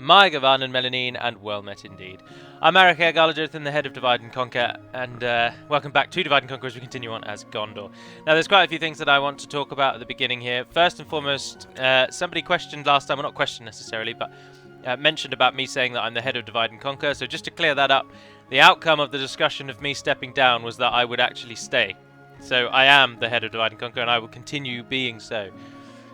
My Gavan and Melanine, and well met indeed. I'm Eric Galladrathan, the head of Divide and Conquer, and welcome back to Divide and Conquer as we continue on as Gondor. Now, there's quite a few things that I want to talk about at the beginning here. First and foremost, somebody questioned last time, well, not questioned necessarily, but mentioned about me saying that I'm the head of Divide and Conquer. So just to clear that up, the outcome of the discussion of me stepping down was that I would actually stay. So I am the head of Divide and Conquer, and I will continue being so.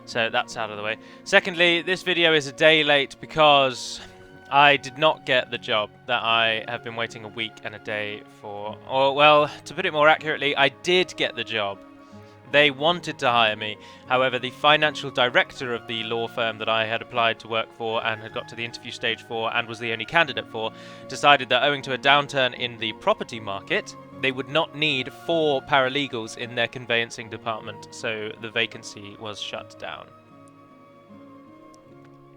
So that's out of the way. Secondly, this video is a day late because I did not get the job that I have been waiting a week and a day for. Or, well, to put it more accurately, I did get the job. They wanted to hire me. However, the financial director of the law firm that I had applied to work for and had got to the interview stage for and was the only candidate for, decided that owing to a downturn in the property market, they would not need 4 paralegals in their conveyancing department, so the vacancy was shut down.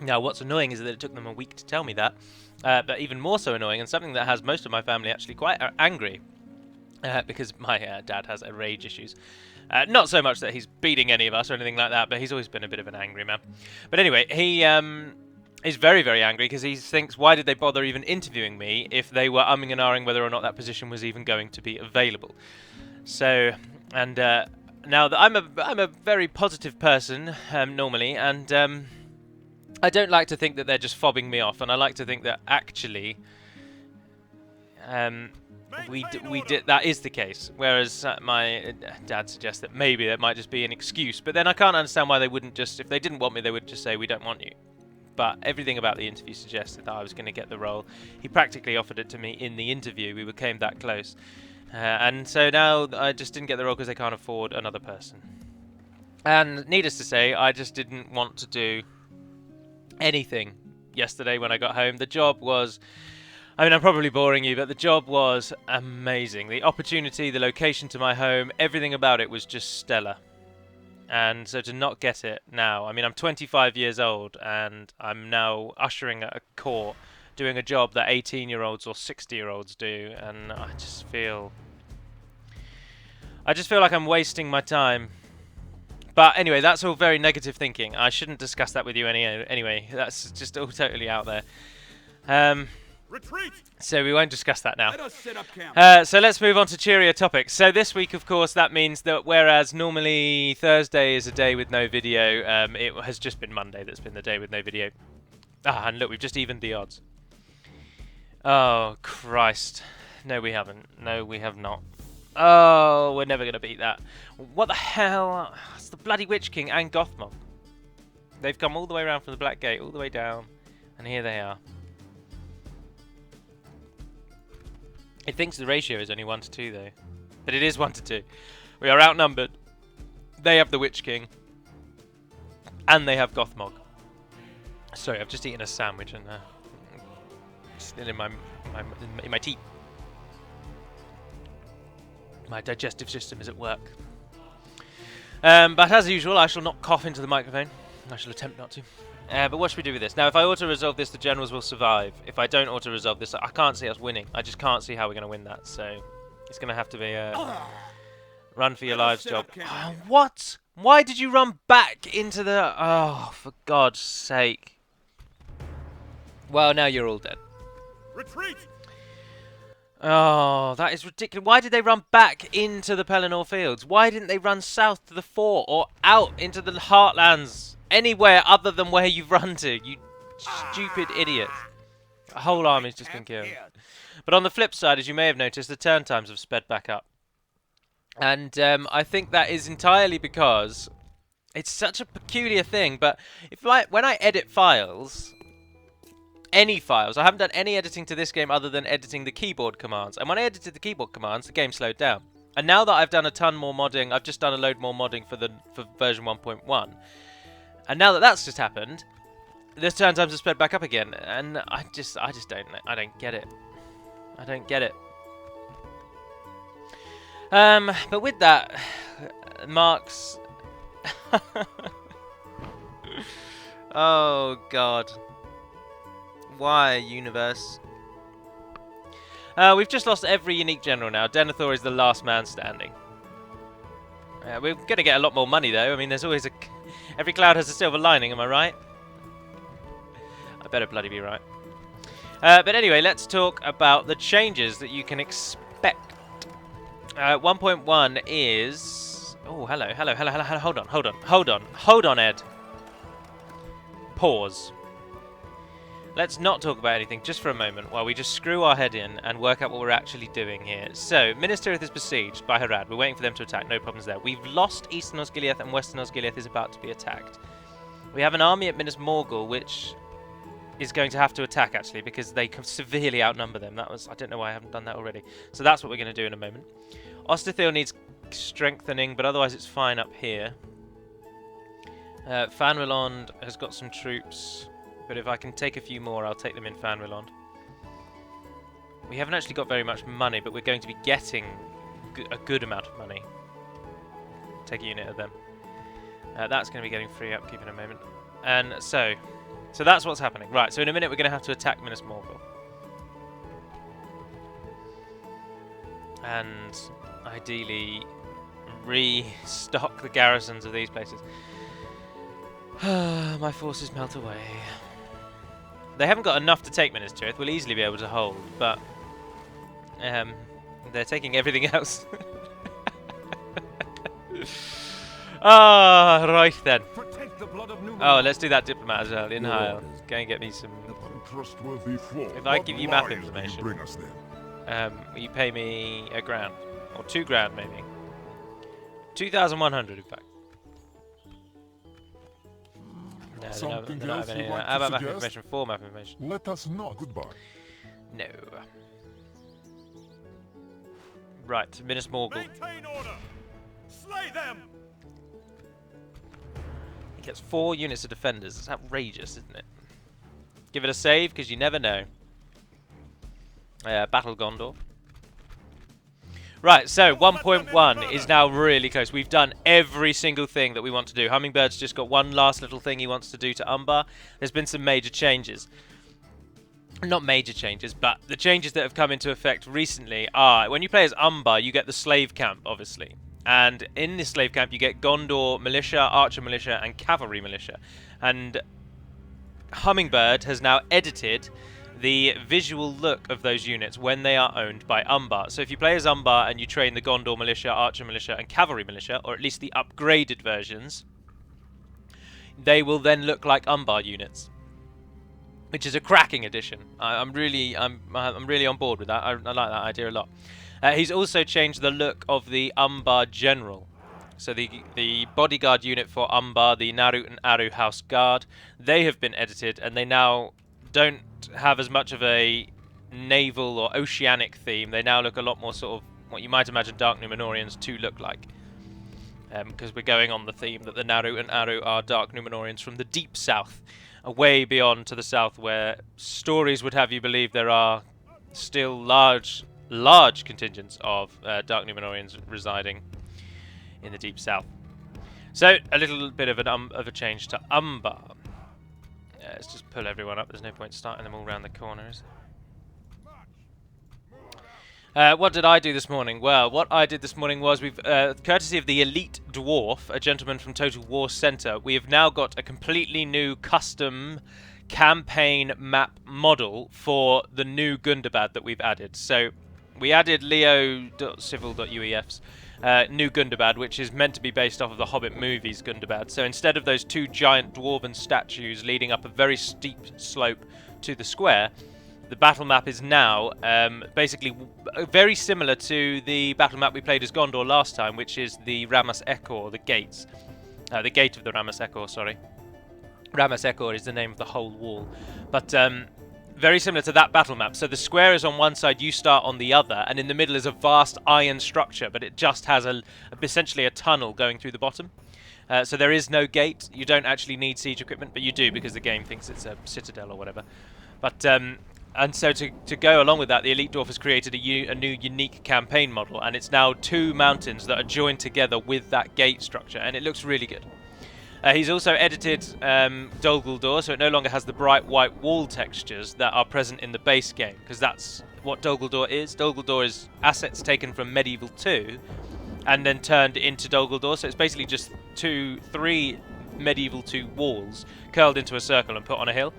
Now, what's annoying is that it took them a week to tell me that, but even more so annoying, and something that has most of my family actually quite angry, because my dad has rage issues. Not so much that he's beating any of us or anything like that, but he's always been a bit of an angry man. But anyway, he is very, very angry because he thinks, why did they bother even interviewing me if they were umming and ahhing whether or not that position was even going to be available? So, and now that I'm a very positive person normally, and I don't like to think that they're just fobbing me off, and I like to think that actually we did that is the case. Whereas my dad suggests that maybe that might just be an excuse, but then I can't understand why they wouldn't just, if they didn't want me, they would just say we don't want you. But everything about the interview suggested that I was going to get the role. He practically offered it to me in the interview. We became that close. And so now I just didn't get the role because they can't afford another person. And needless to say, I just didn't want to do anything yesterday when I got home. The job was, I mean, I'm probably boring you, but the job was amazing. The opportunity, the location to my home, everything about it was just stellar. And so to not get it now, I mean, I'm 25 years old and I'm now ushering at a court doing a job that 18-year-olds or 60-year-olds do, and I just feel like I'm wasting my time. But anyway, that's all very negative thinking. I shouldn't discuss that with you anyway. That's just all totally out there. Retreat! So we won't discuss that now. Let us set up camp. So let's move on to cheerier topics. So this week, of course, that means that whereas normally Thursday is a day with no video, it has just been Monday that's been the day with no video. Ah, and look, we've just evened the odds. Oh, Christ. No, we haven't. No, we have not. Oh, we're never going to beat that. What the hell? It's the bloody Witch King and Gothmog. They've come all the way around from the Black Gate, all the way down, and here they are. It thinks the ratio is only 1 to 2 though. But it is 1 to 2. We are outnumbered. They have the Witch King. And they have Gothmog. Sorry, I've just eaten a sandwich and still in my teeth. My digestive system is at work. But as usual, I shall not cough into the microphone. I shall attempt not to. But what should we do with this? Now, if I auto-resolve this, the generals will survive. If I don't auto-resolve this, I can't see us winning. I just can't see how we're going to win that. So it's going to have to be a run for your lives job. Oh, what? Why did you run back into the... Oh, for God's sake. Well, now you're all dead. Retreat! Oh, that is ridiculous. Why did they run back into the Pelennor Fields? Why didn't they run south to the fort or out into the Heartlands? Anywhere other than where you've run to, you stupid idiot. A whole army's just been killed. But on the flip side, as you may have noticed, the turn times have sped back up. And I think that is entirely because it's such a peculiar thing. But when I edit files, any files, I haven't done any editing to this game other than editing the keyboard commands. And when I edited the keyboard commands, the game slowed down. And now that I've done a ton more modding, I've just done a load more modding for version 1.1. And now that that's just happened, the turn times have sped back up again, and I just don't get it. I don't get it. But with that, Mark's... Oh, God. Why, universe? We've just lost every unique general now. Denethor is the last man standing. We're going to get a lot more money, though. I mean, there's always a... Every cloud has a silver lining, am I right? better bloody be right. But anyway, let's talk about the changes that you can expect. 1.1 is... Oh, hello, hold on, Ed. Pause. Let's not talk about anything just for a moment while we just screw our head in and work out what we're actually doing here. So, Minas Tirith is besieged by Harad. We're waiting for them to attack. No problems there. We've lost Eastern Osgiliath and Western Osgiliath is about to be attacked. We have an army at Minas Morgul which is going to have to attack actually because they severely outnumber them. That was... I don't know why I haven't done that already. So that's what we're going to do in a moment. Osterthil needs strengthening, but otherwise it's fine up here. Fanwilond has got some troops... But if I can take a few more, I'll take them in Fanwilond. We haven't actually got very much money, but we're going to be getting a good amount of money. Take a unit of them. That's going to be getting free upkeep in a moment. And so that's what's happening. Right, so in a minute we're going to have to attack Minas Morgul. And ideally restock the garrisons of these places. My forces melt away. They haven't got enough to take Minas Tirith. We'll easily be able to hold, but they're taking everything else. Right then. Oh, let's do that diplomat as well. In Heil. Go and get me some... If I give you map information, you pay me £1,000. Or £2,000 maybe. 2,100 in fact. No, Something not else have any. you'd like How to about map suggest? information? 4 map information. Let us know. Goodbye. No. Right, Minas Morgul. Maintain order. Slay them. He gets 4 units of defenders. It's outrageous, isn't it? Give it a save, because you never know. Battle Gondor. Right, so 1.1 is now really close. We've done every single thing that we want to do. Hummingbird's just got one last little thing he wants to do to Umbar. There's been some major changes. Not major changes, but the changes that have come into effect recently are, when you play as Umbar, you get the slave camp, obviously. And in this slave camp, you get Gondor militia, archer militia, and cavalry militia. And Hummingbird has now edited the visual look of those units when they are owned by Umbar. So if you play as Umbar and you train the Gondor militia, archer militia, and cavalry militia, or at least the upgraded versions, they will then look like Umbar units, which is a cracking addition. I'm really on board with that. I like that idea a lot. He's also changed the look of the Umbar General. So the bodyguard unit for Umbar, the Narut and Aru House Guard, they have been edited, and they now don't have as much of a naval or oceanic theme. They now look a lot more sort of what you might imagine Dark Numenorians to look like. Because we're going on the theme that the Narut and Aru are Dark Numenorians from the deep south, way beyond to the south, where stories would have you believe there are still large contingents of Dark Numenorians residing in the deep south. So a little bit of a change to Umbar. Let's just pull everyone up. There's no point starting them all round the corners. What did I do this morning? Well, what I did this morning was, courtesy of the Elite Dwarf, a gentleman from Total War Center, we have now got a completely new custom campaign map model for the new Gundabad that we've added. So we added leo.civil.uef's new Gundabad, which is meant to be based off of the Hobbit movies Gundabad. So instead of those 2 giant dwarven statues leading up a very steep slope to the square, the battle map is now basically very similar to the battle map we played as Gondor last time, which is the Ramas Ekor, the gates. The gate of the Ramas Ekor, sorry. Ramas Ekor is the name of the whole wall. But very similar to that battle map. So the square is on one side, you start on the other, and in the middle is a vast iron structure, but it just has essentially a tunnel going through the bottom. So there is no gate. You don't actually need siege equipment, but you do because the game thinks it's a citadel or whatever. But and so to go along with that, the Elite Dwarf has created a new unique campaign model, and it's now 2 mountains that are joined together with that gate structure, and it looks really good. He's also edited Dol Guldur, so it no longer has the bright white wall textures that are present in the base game, because that's what Dol Guldur is. Dol Guldur is assets taken from Medieval 2 and then turned into Dol Guldur, so it's basically just 3 Medieval 2 walls curled into a circle and put on a hill.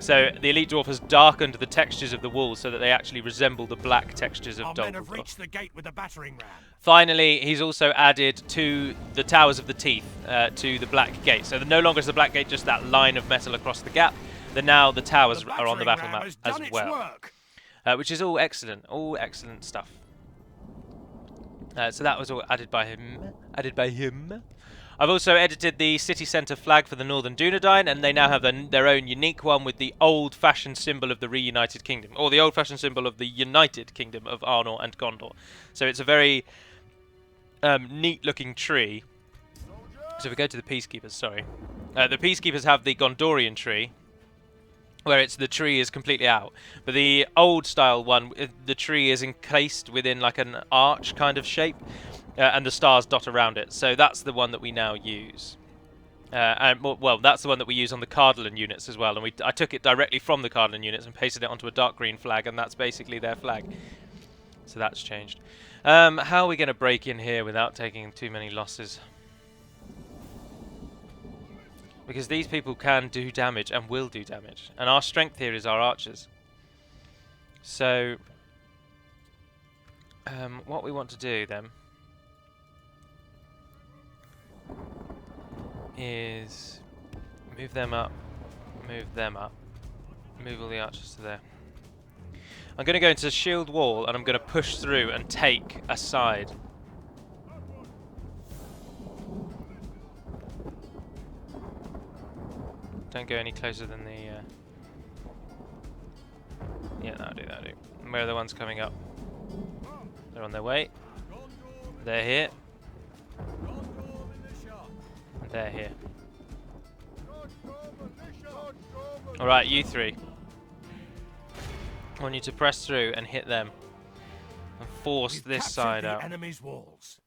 So the elite dwarf has darkened the textures of the walls so that they actually resemble the black textures of Our men have Dol Guldur. reached the gate with a battering ram. Finally, he's also added to the Towers of the Teeth, to the Black Gate. So no longer is the Black Gate just that line of metal across the gap. Now the towers are on the battle map as well, which is all excellent stuff. So that was all added by him. I've also edited the city centre flag for the Northern Dunedain, and they now have their own unique one with the old-fashioned symbol of the reunited kingdom, or the old-fashioned symbol of the united kingdom of Arnor and Gondor. So it's a very neat-looking tree. So if we go to the Peacekeepers, sorry. The Peacekeepers have the Gondorian tree, where the tree is completely out. But the old-style one, the tree is encased within like an arch kind of shape, and the stars dot around it. So that's the one that we now use. Well, that's the one that we use on the Cardinal units as well. And I took it directly from the Cardinal units and pasted it onto a dark green flag, and that's basically their flag. So that's changed. How are we going to break in here without taking too many losses? Because these people can do damage and will do damage. And our strength here is our archers. So, what we want to do then is move them up, move all the archers to there. I'm going to go into the shield wall and I'm going to push through and take a side. Don't go any closer than the... Yeah, that'll do. Where are the ones coming up? They're on their way. They're here. And they're here. Alright, you three. I want you to press through and hit them. And force this side out. Enemy's walls.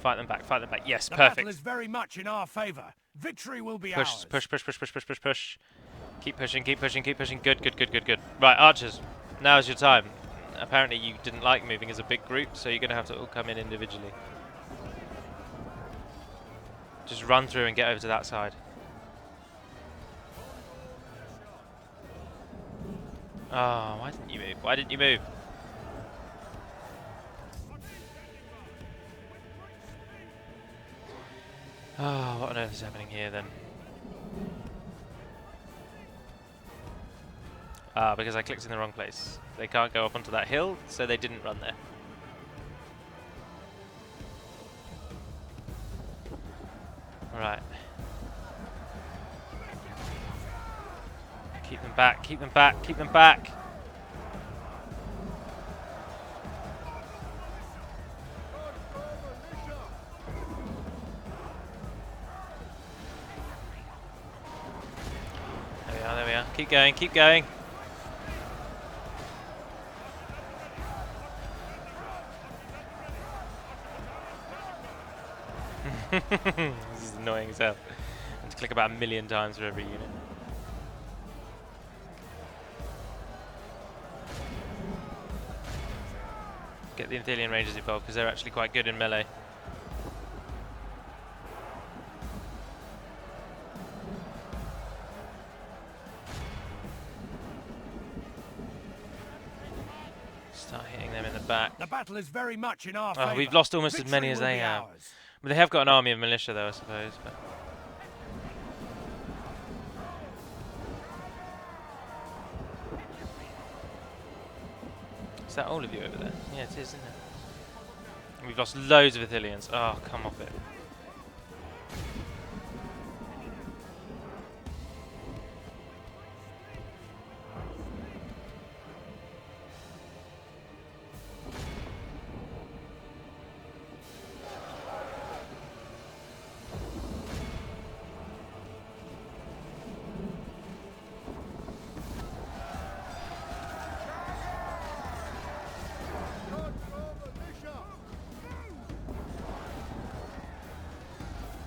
Fight them back. Yes, the perfect. Battle is very much in our favor. Victory will be ours. Push. Keep pushing. Good. Right, archers. Now's your time. Apparently you didn't like moving as a big group, so you're going to have to all come in individually. Just run through and get over to that side. Oh, why didn't you move? Oh, what on earth is happening here then? Ah, because I clicked in the wrong place. They can't go up onto that hill, so they didn't run there. Alright. Keep them back. There we are. Keep going. This is annoying as hell. I have to click about 1 million times for every unit. Get the Athelian Rangers involved because they're actually quite good in melee. Start hitting them in the back. The battle is very much in our favor. We've lost almost as many as they have. But they have got an army of militia though, I suppose. But is that all of you over there? Yeah, it is, isn't it? We've lost loads of Athelians. Oh, come off it.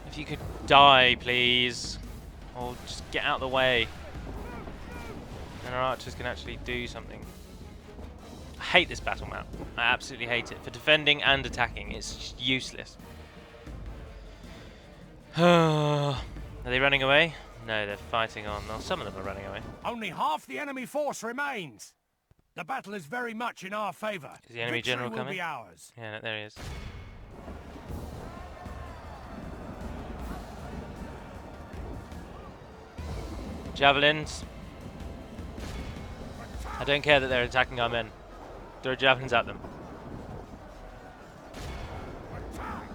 If you could die, please. Or just get out of the way. And our archers can actually do something. I hate this battle map. I absolutely hate it. For defending and attacking, it's just useless. Are they running away? No, they're fighting on. Well, some of them are running away. Only half the enemy force remains. The battle is very much in our favor. Is the enemy Victory general will coming? be ours. Yeah, no, there he is. Javelins. I don't care that they're attacking our men. Throw javelins at them. Attack!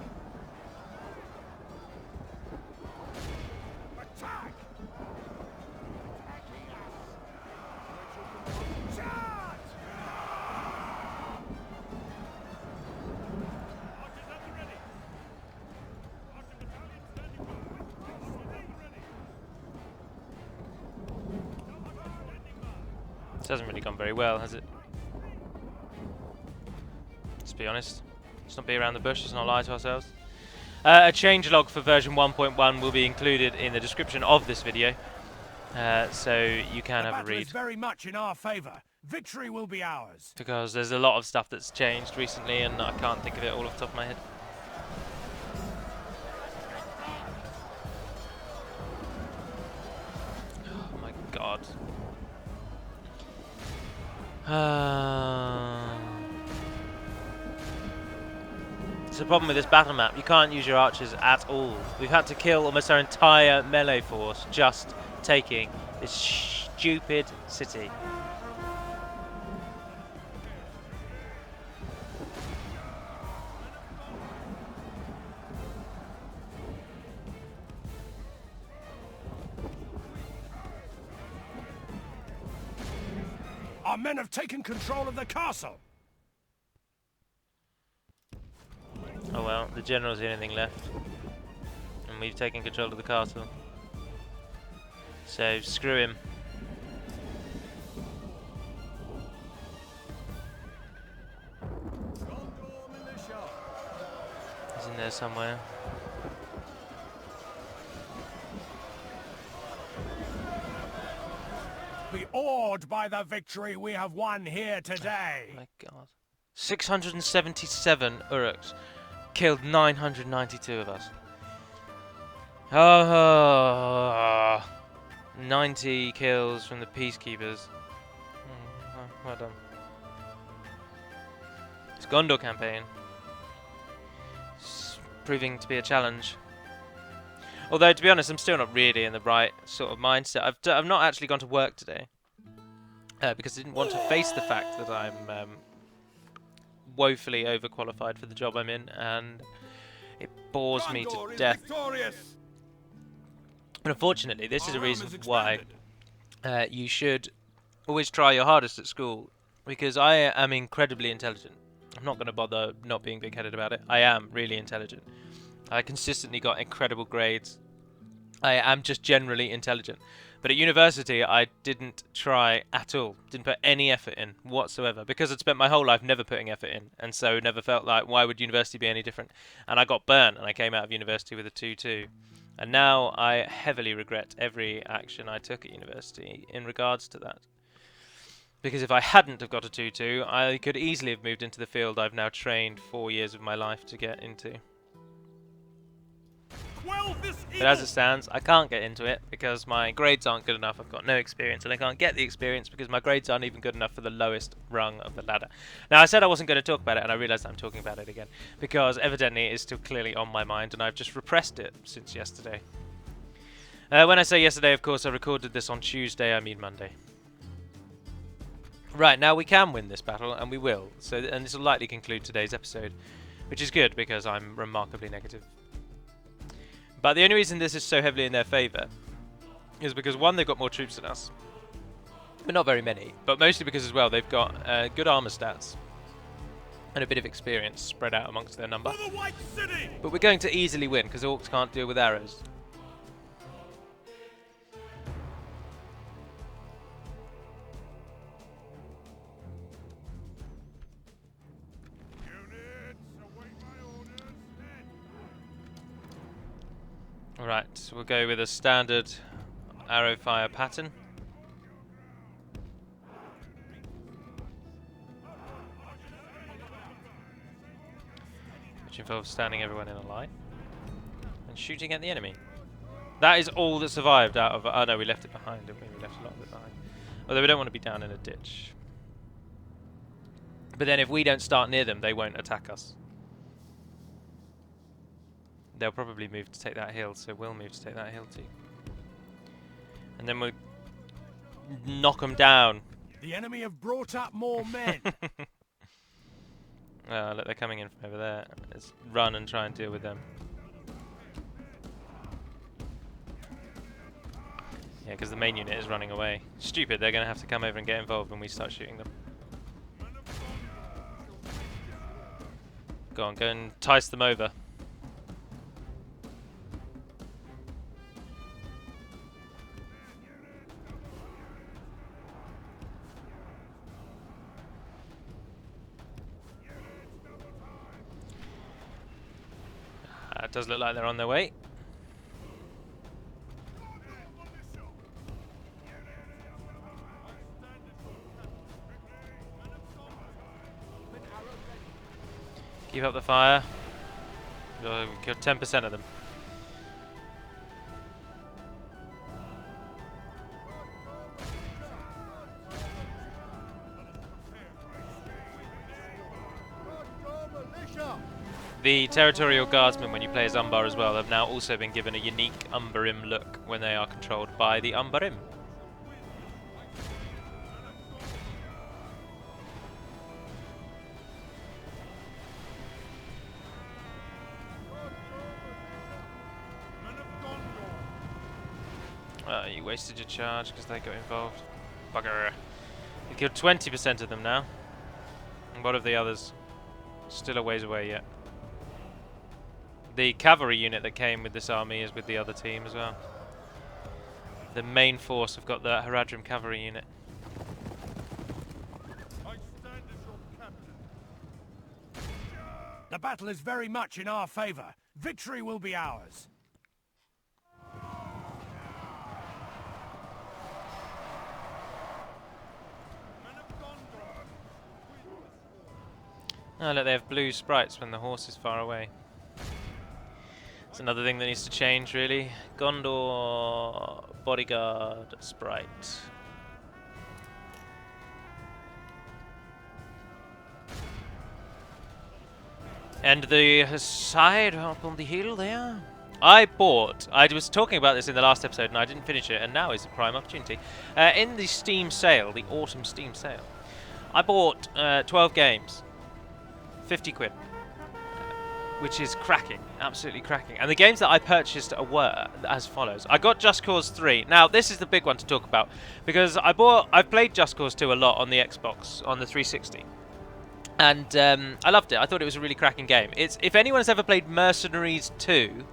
This hasn't really gone very well, has it? Let's be honest. Let's not be around the bush, let's not lie to ourselves. A changelog for version 1.1 will be included in the description of this video, so you can have a read. Is very much in our favor. Victory will be ours. Because there's a lot of stuff that's changed recently and I can't think of it all off the top of my head. Oh my god. It's the problem with this battle map. You can't use your archers at all. We've had to kill almost our entire melee force just taking this stupid city. Our men have taken control of the castle. Oh well, the general's the only thing left. And we've taken control of the castle. So, screw him. He's in there somewhere. Be awed by the victory we have won here today. Oh my god. 677 Uruks killed 992 of us. Oh, 90 kills from the peacekeepers. Well done. It's Gondor campaign. It's proving to be a challenge. Although, to be honest, I'm still not really in the right sort of mindset. I've not actually gone to work today because I didn't want to face the fact that I'm woefully overqualified for the job I'm in, and it bores me to death. But unfortunately, this is a reason why you should always try your hardest at school, because I am incredibly intelligent. I'm not going to bother not being big-headed about it. I am really intelligent. I consistently got incredible grades. I am just generally intelligent. But at university, I didn't try at all. Didn't put any effort in whatsoever. Because I'd spent my whole life never putting effort in. And so never felt like, why would university be any different? And I got burnt, and I came out of university with a 2-2. And now I heavily regret every action I took at university in regards to that. Because if I hadn't have got a 2-2, I could easily have moved into the field I've now trained 4 years of my life to get into. But as it stands, I can't get into it because my grades aren't good enough. I've got no experience, and I can't get the experience because my grades aren't even good enough for the lowest rung of the ladder. Now, I said I wasn't going to talk about it, and I realised I'm talking about it again because evidently it is still clearly on my mind, and I've just repressed it since yesterday. When I say yesterday, of course, I recorded this on Tuesday, I mean Monday. Right, now we can win this battle, and we will. And this will likely conclude today's episode, which is good because I'm remarkably negative. But the only reason this is so heavily in their favour is because, one, they've got more troops than us. But not very many. But mostly because, as well, they've got good armour stats and a bit of experience spread out amongst their number. But we're going to easily win because orcs can't deal with arrows. Right, so we'll go with a standard arrow fire pattern. Which involves standing everyone in a line and shooting at the enemy. That is all that survived out of... Oh no, we left it behind, didn't we? We left a lot of it behind. Although we don't want to be down in a ditch. But then if we don't start near them, they won't attack us. They'll probably move to take that hill, so we'll move to take that hill too. And then we'll knock them down. The enemy have brought up more men. Oh, look, they're coming in from over there. Let's run and try and deal with them. Yeah, because the main unit is running away. Stupid, they're going to have to come over and get involved when we start shooting them. Go on, go and entice them over. It does look like they're on their way. Keep up the fire. We killed 10% of them. The territorial guardsmen, when you play as Umbar as well, have now also been given a unique Umbarim look when they are controlled by the Umbarim. You wasted your charge because they got involved. Bugger. You killed 20% of them now. And what of the others? Still a ways away yet. The cavalry unit that came with this army is with the other team as well. The main force have got the Haradrim cavalry unit. The battle is very much in our favour. Victory will be ours. Oh look, they have blue sprites when the horse is far away. It's another thing that needs to change, really. Gondor bodyguard sprite. And the side up on the hill there. I was talking about this in the last episode and I didn't finish it, and now is the prime opportunity. In the Steam sale, the autumn Steam sale, I bought 12 games. 50 quid. Which is cracking, absolutely cracking. And the games that I purchased were as follows. I got Just Cause 3. Now, this is the big one to talk about, because I've played Just Cause 2 a lot on the Xbox, on the 360. And I loved it. I thought it was a really cracking game. If anyone's ever played Mercenaries 2,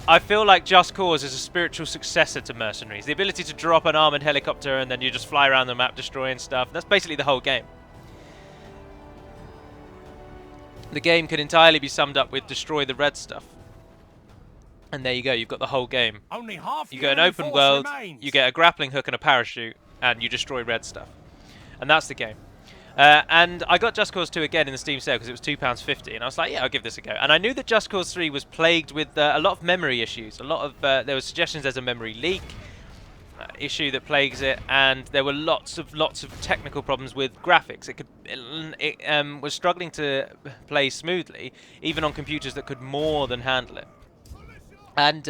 I feel like Just Cause is a spiritual successor to Mercenaries. The ability to drop an armored helicopter and then you just fly around the map destroying stuff. That's basically the whole game. The game can entirely be summed up with destroy the red stuff. And there you go, you've got the whole game. Only half you get an open world, you get a grappling hook and a parachute, and you destroy red stuff. And that's the game. And I got Just Cause 2 again in the Steam sale because it was £2.50, and I was like, yeah, I'll give this a go. And I knew that Just Cause 3 was plagued with a lot of memory issues. A lot of there were suggestions there's a memory leak issue that plagues it, and there were lots of technical problems with graphics. It was struggling to play smoothly, even on computers that could more than handle it. And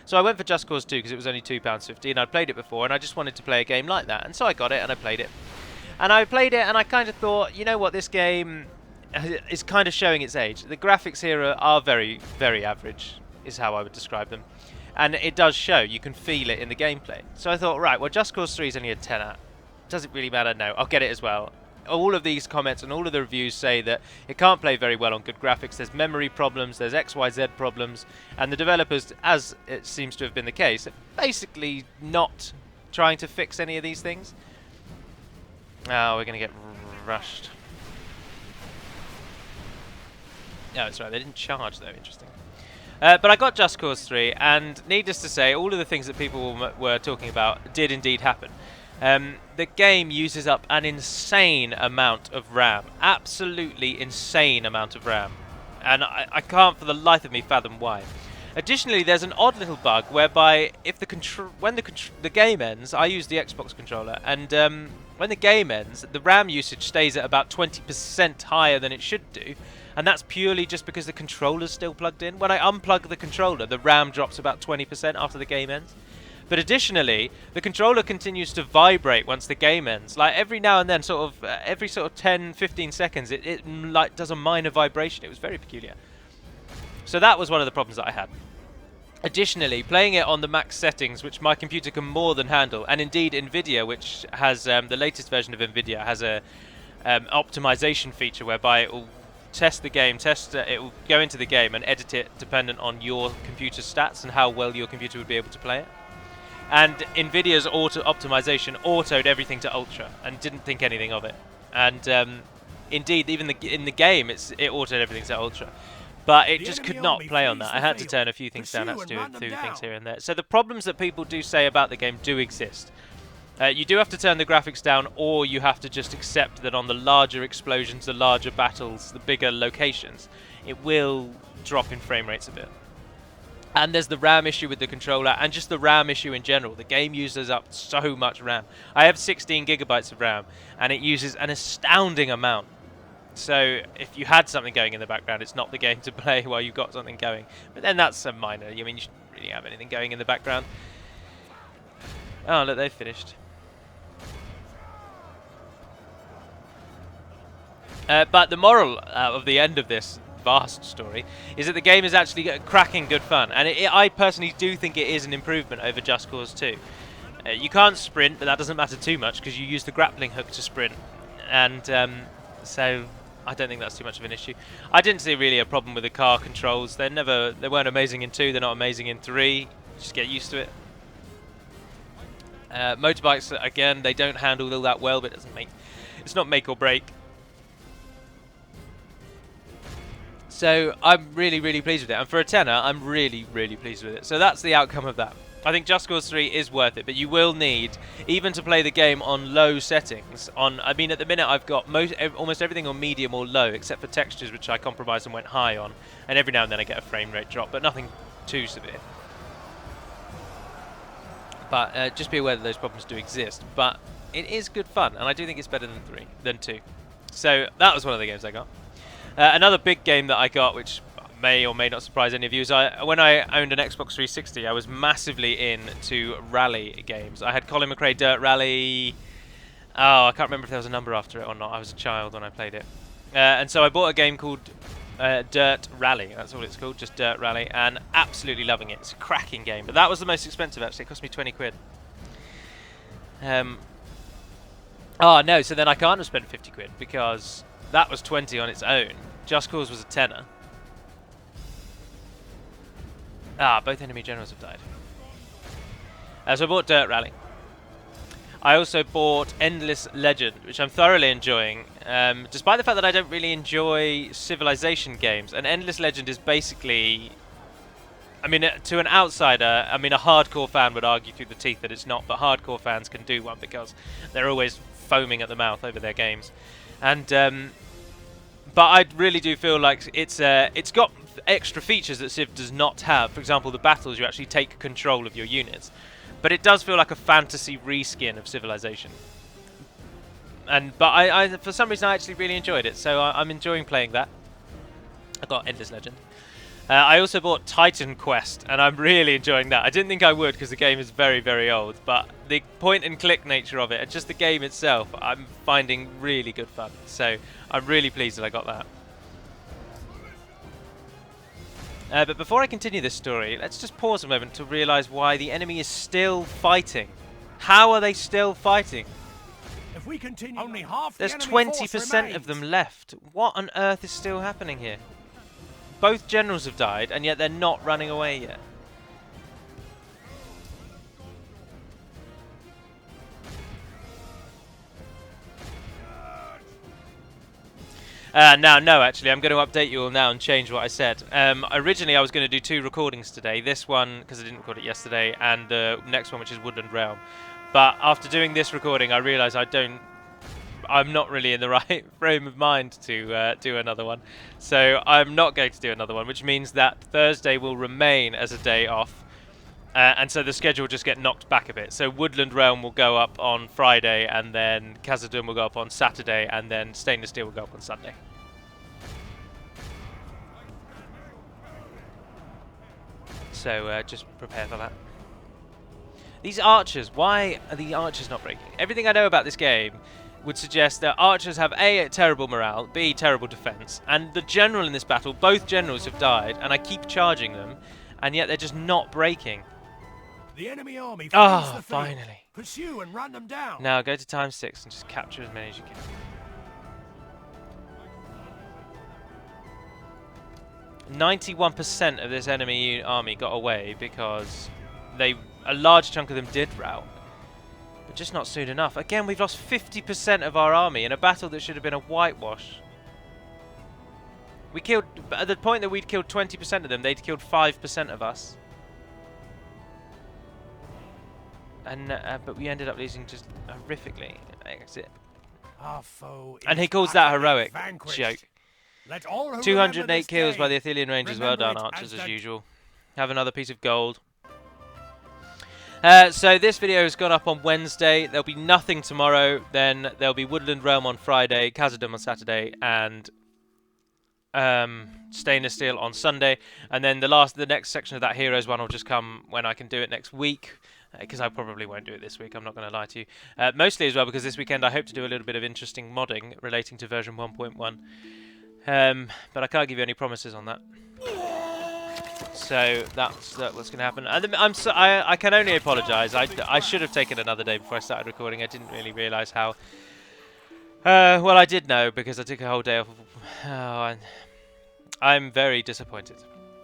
so I went for Just Cause 2 because it was only £2.50, and I'd played it before, and I just wanted to play a game like that. And so I got it, and I played it. And I played it, and I kind of thought, you know what, this game is kind of showing its age. The graphics here are very, very average, is how I would describe them. And it does show, you can feel it in the gameplay. So I thought, right, well, Just Cause 3 is only a 10 out. Does it really matter? No, I'll get it as well. All of these comments and all of the reviews say that it can't play very well on good graphics. There's memory problems, there's XYZ problems, and the developers, as it seems to have been the case, are basically not trying to fix any of these things. Oh, we're going to get rushed. Oh, that's right, they didn't charge though, interesting. But I got Just Cause 3, and needless to say, all of the things that people were talking about did indeed happen. The game uses up an insane amount of RAM. Absolutely insane amount of RAM. And I can't for the life of me fathom why. Additionally, there's an odd little bug whereby if when the game ends, I use the Xbox controller, and when the game ends, the RAM usage stays at about 20% higher than it should do, and that's purely just because the controller's still plugged in. When I unplug the controller, the RAM drops about 20% after the game ends. But additionally, the controller continues to vibrate once the game ends. Like every now and then, every 10-15 seconds, it like does a minor vibration. It was very peculiar. So that was one of the problems that I had. Additionally, playing it on the max settings, which my computer can more than handle, and indeed Nvidia, which has the latest version of Nvidia, has a optimization feature whereby it will test the game, it will go into the game and edit it dependent on your computer stats and how well your computer would be able to play it. And Nvidia's optimization autoed everything to ultra and didn't think anything of it. And indeed, even in the game, it autoed everything to ultra. But it just could not play on that. I had to turn a few things down. I had to do a few things here and there. So the problems that people do say about the game do exist. You do have to turn the graphics down, or you have to just accept that on the larger explosions, the larger battles, the bigger locations, it will drop in frame rates a bit. And there's the RAM issue with the controller, and just the RAM issue in general. The game uses up so much RAM. I have 16 gigabytes of RAM, and it uses an astounding amount. So if you had something going in the background, it's not the game to play while you've got something going. But then that's a minor. I mean, you shouldn't really have anything going in the background. Oh, look, they've finished. But the moral of the end of this vast story is that the game is actually cracking good fun, and I personally do think it is an improvement over Just Cause 2. You can't sprint, but that doesn't matter too much because you use the grappling hook to sprint, and so I don't think that's too much of an issue. I didn't see really a problem with the car controls. They weren't amazing in 2, they're not amazing in 3. Just get used to it. Motorbikes, again, they don't handle all that well, but it's not make or break. So I'm really, really pleased with it. And for a tenner, I'm really, really pleased with it. So that's the outcome of that. I think Just Cause 3 is worth it, but you will need, even to play the game on low settings, I mean, at the minute I've got almost everything on medium or low, except for textures, which I compromised and went high on. And every now and then I get a frame rate drop, but nothing too severe. But just be aware that those problems do exist. But it is good fun, and I do think it's better than 2. So that was one of the games I got. Another big game that I got, which may or may not surprise any of you, is when I owned an Xbox 360, I was massively into rally games. I had Colin McRae Dirt Rally. Oh, I can't remember if there was a number after it or not. I was a child when I played it. And so I bought a game called Dirt Rally. That's all it's called, just Dirt Rally, and absolutely loving it. It's a cracking game. But that was the most expensive, actually. It cost me 20 quid. Oh, no, so then I can't have spent 50 quid because that was 20 on its own. Just Cause was a tenner. Ah, both enemy generals have died. So I bought Dirt Rally. I also bought Endless Legend, which I'm thoroughly enjoying, despite the fact that I don't really enjoy Civilization games. And Endless Legend is basically, I mean, to an outsider, I mean, a hardcore fan would argue through the teeth that it's not, but hardcore fans can do one because they're always foaming at the mouth over their games. And but I really do feel like it's got extra features that Civ does not have. For example, the battles, you actually take control of your units. But it does feel like a fantasy reskin of Civilization. But I for some reason, I actually really enjoyed it. So I'm enjoying playing that. I got Endless Legend. I also bought Titan Quest, and I'm really enjoying that. I didn't think I would because the game is very, very old. But the point-and-click nature of it, and just the game itself, I'm finding really good fun. So I'm really pleased that I got that. But before I continue this story, let's just pause a moment to realise why the enemy is still fighting. How are they still fighting? If we continue, only half There's the enemy force 20% remains. of them left. What on earth is still happening here? Both generals have died, and yet they're not running away yet. No, actually, I'm going to update you all now and change what I said. Originally, I was going to do 2 recordings today. This one, because I didn't record it yesterday, and the next one, which is Woodland Realm. But after doing this recording, I realised I I'm not really in the right frame of mind to do another one. So I'm not going to do another one, which means that Thursday will remain as a day off. And so the schedule will just get knocked back a bit. So Woodland Realm will go up on Friday, and then Khazad-dûm will go up on Saturday, and then Stainless Steel will go up on Sunday. So just prepare for that. These archers, why are the archers not breaking? Everything I know about this game would suggest that archers have A, terrible morale, B, terrible defense, and the general in this battle, both generals have died, and I keep charging them, and yet they're just not breaking. The enemy army Oh, the field. finally. Pursue and run them down. Now go to ×6 and just capture as many as you can. 91% of this enemy army got away because a large chunk of them did rout, but just not soon enough. Again, we've lost 50% of our army in a battle that should have been a whitewash. We killed, at the point that we'd killed 20% of them, they'd killed 5% of us. And but we ended up losing just horrifically. That's it. Our foe And he is calls that utterly heroic. vanquished. Joke. Let all who remember 208 this kills day by the Athelian Rangers. Well done, remember it archers, as the usual. Have another piece of gold. So this video has gone up on Wednesday. There'll be nothing tomorrow. Then there'll be Woodland Realm on Friday, Khazad-dûm on Saturday, and Stainless Steel on Sunday. And then the next section of that Heroes one will just come when I can do it next week. Because I probably won't do it this week, I'm not going to lie to you. Mostly as well because this weekend I hope to do a little bit of interesting modding relating to version 1.1. But I can't give you any promises on that. So that's what's going to happen. And I can only apologise. I should have taken another day before I started recording. I didn't really realise how... well, I did know because I took a whole day off. Oh, I'm very disappointed.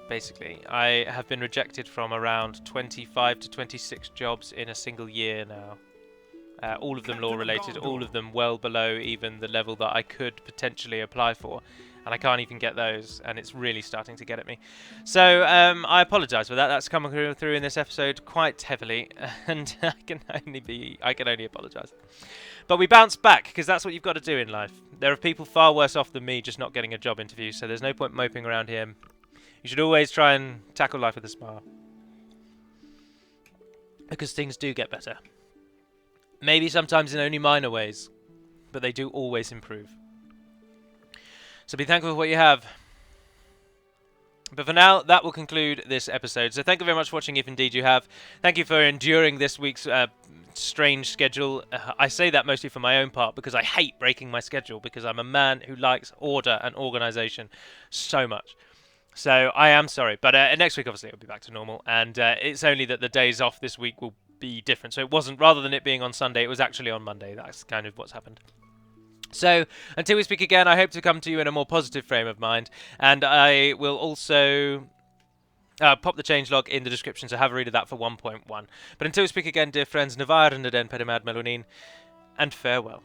Basically, I have been rejected from around 25 to 26 jobs in a single year now. All of them law-related, all of them well below even the level that I could potentially apply for. And I can't even get those, and it's really starting to get at me. So, I apologise for that. That's coming through in this episode quite heavily, and I can only apologise. But we bounce back, because that's what you've got to do in life. There are people far worse off than me just not getting a job interview, so there's no point moping around here. You should always try and tackle life with a smile. Because things do get better. Maybe sometimes in only minor ways, but they do always improve. So be thankful for what you have. But for now, that will conclude this episode. So thank you very much for watching, if indeed you have. Thank you for enduring this week's strange schedule. I say that mostly for my own part, because I hate breaking my schedule, because I'm a man who likes order and organisation so much. So I am sorry, but next week obviously it'll be back to normal, and it's only that the days off this week will be different. So it wasn't, rather than it being on Sunday, it was actually on Monday. That's kind of what's happened. So until we speak again, I hope to come to you in a more positive frame of mind, and I will also pop the changelog in the description, so have a read of that for 1.1. But until we speak again, dear friends, Navar and den Pedimad Melonin, and farewell.